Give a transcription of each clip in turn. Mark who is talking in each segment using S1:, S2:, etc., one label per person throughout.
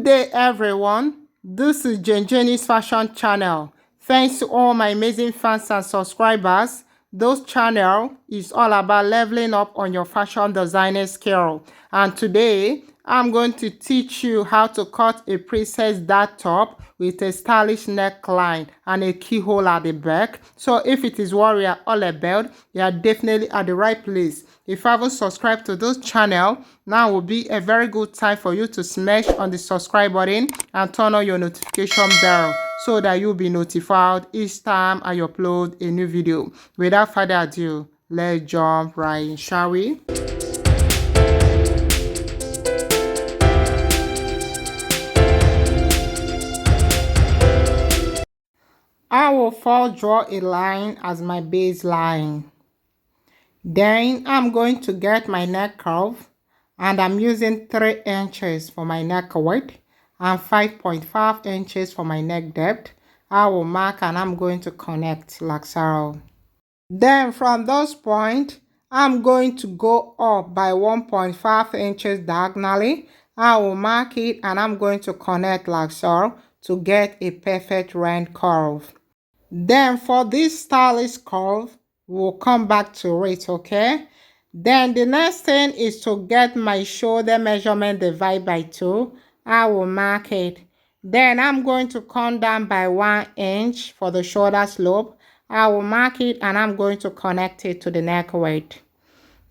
S1: day everyone, this is Jen's Fashion Channel. Thanks to all my amazing fans and subscribers. This channel is all about leveling up on your fashion designing skill. And today, I'm going to teach you how to cut a princess dart top with a stylish neckline and a keyhole at the back. So if it is what we are all about, you are definitely at the right place. If you haven't subscribed to this channel, now will be a very good time for you to smash on the subscribe button and turn on your notification bell so that you'll be notified each time I upload a new video. Without further ado, let's jump right in, shall we? I will first draw a line as my baseline. Then I'm going to get my neck curve, and I'm using 3 inches for my neck width and 5.5 inches for my neck depth. I will mark and I'm going to connect like so. Then from those points, I'm going to go up by 1.5 inches diagonally. I will mark it and I'm going to connect like so to get a perfect round curve. Then for this stylish curve, we'll come back to it, okay? Then the next thing is to get my shoulder measurement divided by 2. I will mark it. Then I'm going to come down by 1 inch for the shoulder slope. I will mark it and I'm going to connect it to the neck width.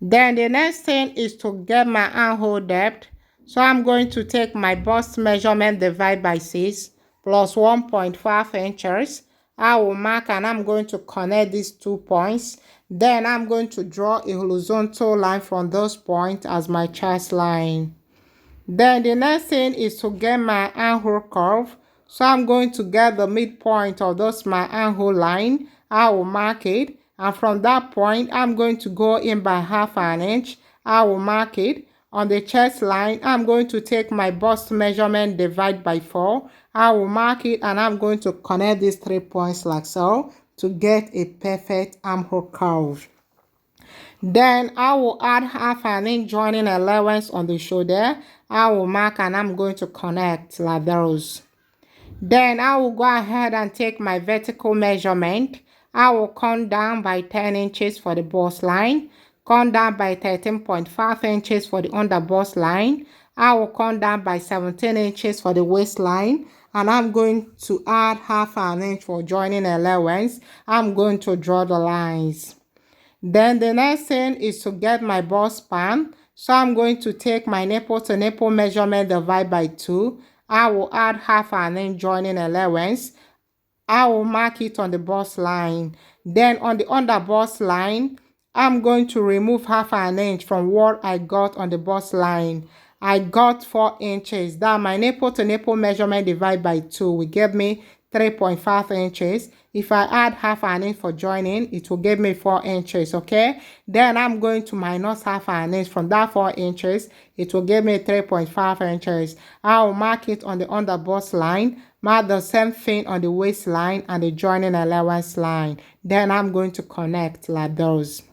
S1: Then the next thing is to get my armhole depth. So I'm going to take my bust measurement divided by 6 plus 1.5 inches. I will mark and I'm going to connect these 2 points. Then I'm going to draw a horizontal line from those points as my chest line. Then the next thing is to get my armhole curve. So I'm going to get the midpoint of this my armhole line. I will mark it. And from that point, I'm going to go in by 1/2 inch. I will mark it. On the chest line, I'm going to take my bust measurement divide by 4. I will mark it and I'm going to connect these 3 points like so to get a perfect armhole curve. Then I will add 1/2 inch joining allowance on the shoulder. I will mark and I'm going to connect like those. Then I will go ahead and take my vertical measurement. I will come down by 10 inches for the bust line. Come down by 13.5 inches for the under bust line. I will come down by 17 inches for the waistline. And I'm going to add 1/2 inch for joining allowance. I'm going to draw the lines. Then the next thing is to get my bust span. So I'm going to take my nipple to nipple measurement divided by 2. I will add 1/2 inch joining allowance. I will mark it on the bust line. Then on the under bust line, I'm going to remove 1/2 inch from what I got on the bust line. I got 4 inches. That my nipple to nipple measurement divided by 2 will give me 3.5 inches. If I add 1/2 inch for joining, it will give me 4 inches, okay? Then I'm going to minus 1/2 inch from that 4 inches. It will give me 3.5 inches. I will mark it on the under bust line. Mark the same thing on the waistline and the joining allowance line. Then I'm going to connect like those.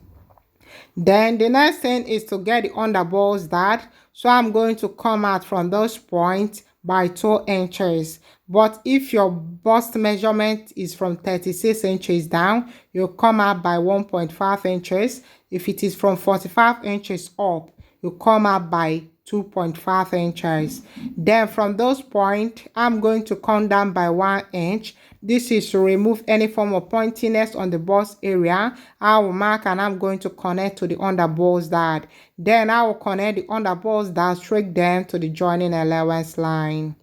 S1: Then the next thing is to get the under bust dart. So I'm going to come out from those points by 2 inches. But if your bust measurement is from 36 inches down, you'll come out by 1.5 inches. If it is from 45 inches up, you come out by 2.5 inches. Then from those points, I'm going to come down by 1 inch. This is to remove any form of pointiness on the bust area. I will mark and I'm going to connect to the under bust dart. Then I will connect the under bust dart straight down to the joining allowance line.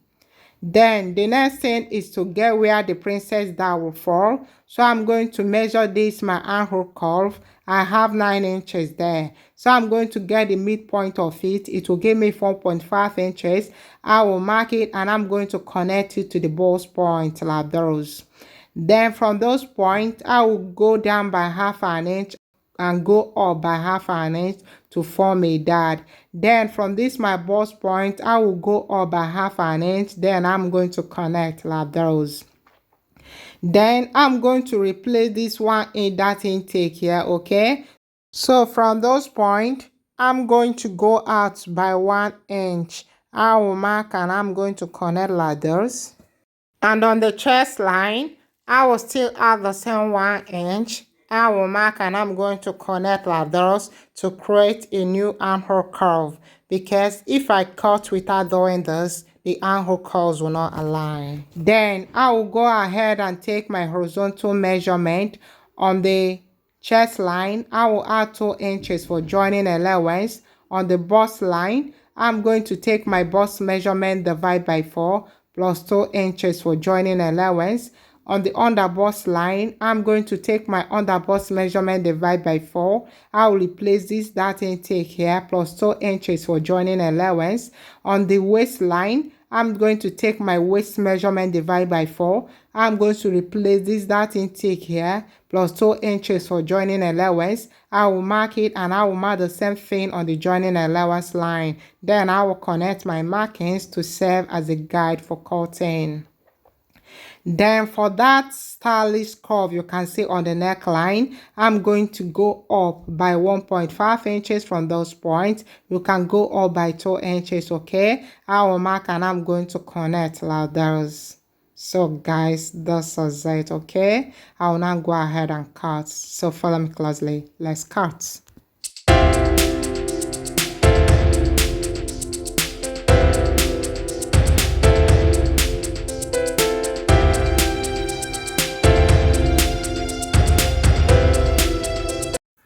S1: Then the next thing is to get where the princess dart will fall. So I'm going to measure this my armhole curve. I have 9 inches there. So I'm going to get the midpoint of it. It will give me 4.5 inches. I will mark it and I'm going to connect it to the bust point like those. Then from those points, I will go down by 1/2 inch and go up by 1/2 inch to form a dart. Then from this my bust point, I will go up by 1/2 inch. Then I'm going to connect like those. Then I'm going to replace this one in that intake here, okay? So from those points, I'm going to go out by 1 inch I will mark and I'm going to connect like this. And on the chest line, I will still add the same 1 inch. I will mark and I'm going to connect like this to create a new armhole curve. Because if I cut without doing this, the armhole curves will not align. Then I will go ahead and take my horizontal measurement on the chest line. I will add 2 inches for joining allowance. On the bust line, I'm going to take my bust measurement divide by 4 plus 2 inches for joining allowance. On the underbust line, I'm going to take my underbust measurement divide by 4. I will replace this that intake here plus 2 inches for joining allowance. On the waistline, I'm going to take my waist measurement divide by 4. I'm going to replace this that intake here plus 2 inches for joining allowance. I will mark it and I will mark the same thing on the joining allowance line. Then I will connect my markings to serve as a guide for cutting. Then for that stylish curve you can see on the neckline, I'm going to go up by 1.5 inches from those points. You can go up by 2 inches, okay? I will mark and I'm going to connect like this. So guys, this is it, okay? I will now go ahead and cut. So follow me closely. Let's cut.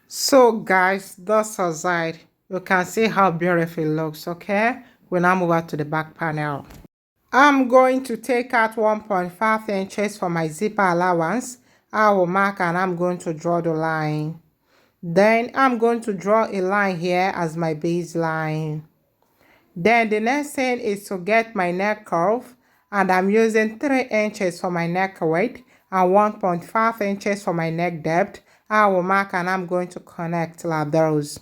S1: So guys, this is it. You can see how beautiful it looks, okay? We now move on to the back panel. I'm going to take out 1.5 inches for my zipper allowance. I will mark and I'm going to draw the line. Then I'm going to draw a line here as my baseline. Then the next thing is to get my neck curve, and I'm using 3 inches for my neck width and 1.5 inches for my neck depth. I will mark and I'm going to connect like those.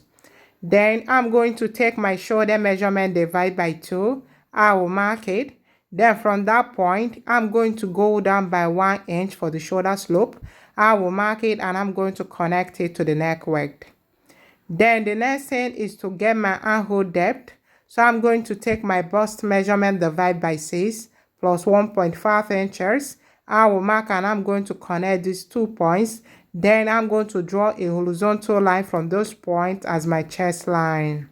S1: Then I'm going to take my shoulder measurement divide by 2. I will mark it. Then from that point, I'm going to go down by 1 inch for the shoulder slope. I will mark it and I'm going to connect it to the neck width. Then the next thing is to get my armhole depth. So I'm going to take my bust measurement divide by 6 plus 1.5 inches. I will mark and I'm going to connect these 2 points. Then I'm going to draw a horizontal line from those points as my chest line.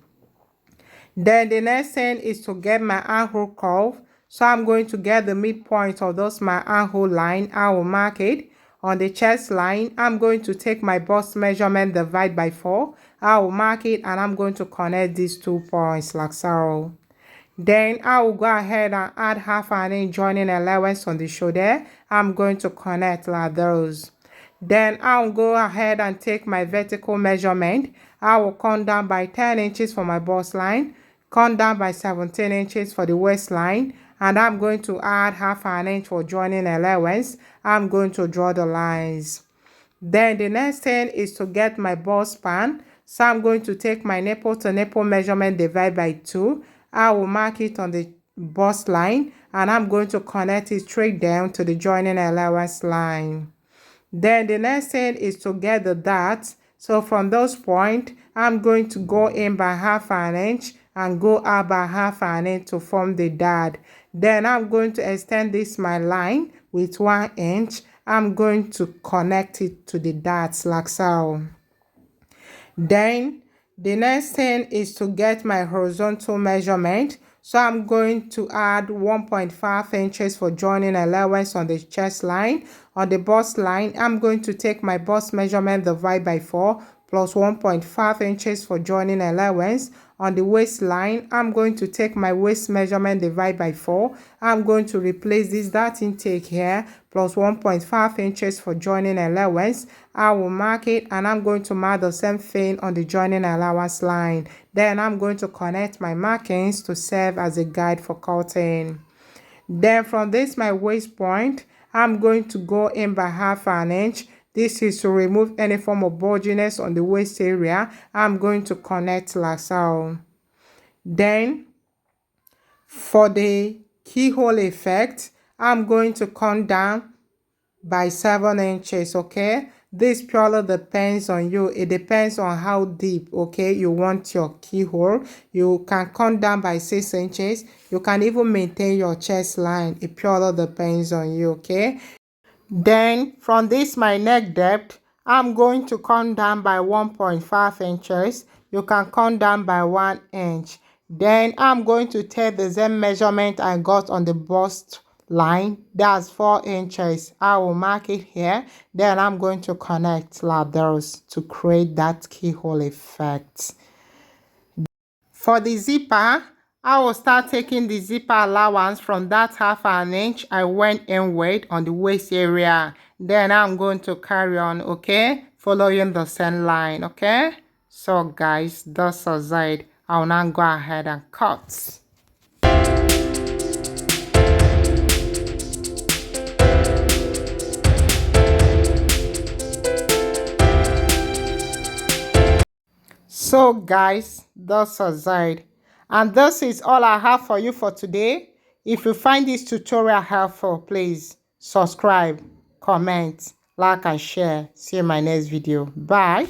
S1: Then the next thing is to get my armhole curve. So I'm going to get the midpoint of those my armhole line. I will mark it. On the chest line, I'm going to take my bust measurement divide by 4. I will mark it and I'm going to connect these 2 points like so. Then I will go ahead and add half an inch joining allowance on the shoulder. I'm going to connect like those. Then I'll go ahead and take my vertical measurement. I will come down by 10 inches for my bust line, come down by 17 inches for the waistline, and I'm going to add half an inch for joining allowance. I'm going to draw the lines. Then the next thing is to get my bust span. So I'm going to take my nipple to nipple measurement divide by 2. I will mark it on the bust line and I'm going to connect it straight down to the joining allowance line. Then the next thing is to get the dots. So from those points, I'm going to go in by half an inch and go out by half an inch to form the dot. Then I'm going to extend this my line with 1 inch. I'm going to connect it to the dots like so. Then the next thing is to get my horizontal measurement. So I'm going to add 1.5 inches for joining allowance on the chest line. On the bust line, I'm going to take my bust measurement divide by 4 plus 1.5 inches for joining allowance. On the waistline, I'm going to take my waist measurement divide by 4. I'm going to replace this dart intake here plus 1.5 inches for joining allowance. I will mark it and I'm going to mark the same thing on the joining allowance line. Then I'm going to connect my markings to serve as a guide for cutting. Then from this my waist point, I'm going to go in by half an inch. This is to remove any form of bulginess on the waist area. I'm going to connect like so. Then for the keyhole effect, I'm going to come down by 7 inches, okay? This purely depends on you. It depends on how deep, okay, you want your keyhole. You can come down by 6 inches. You can even maintain your chest line. It purely depends on you, okay? Then from this my neck depth, I'm going to come down by 1.5 inches. You can come down by 1 inch. Then I'm going to take the same measurement I got on the bust line. That's 4 inches. I will mark it here. Then I'm going to connect ladders to create that keyhole effect. For the zipper, I will start taking the zipper allowance from that 1/2 inch I went in with on the waist area. Then I'm going to carry on, okay, following the same line, okay? So guys, that's the side. I'll now go ahead and cut. So guys, that's the side. And this is all I have for you for today. If you find this tutorial helpful, please subscribe, comment, like and share. See you in my next video. Bye.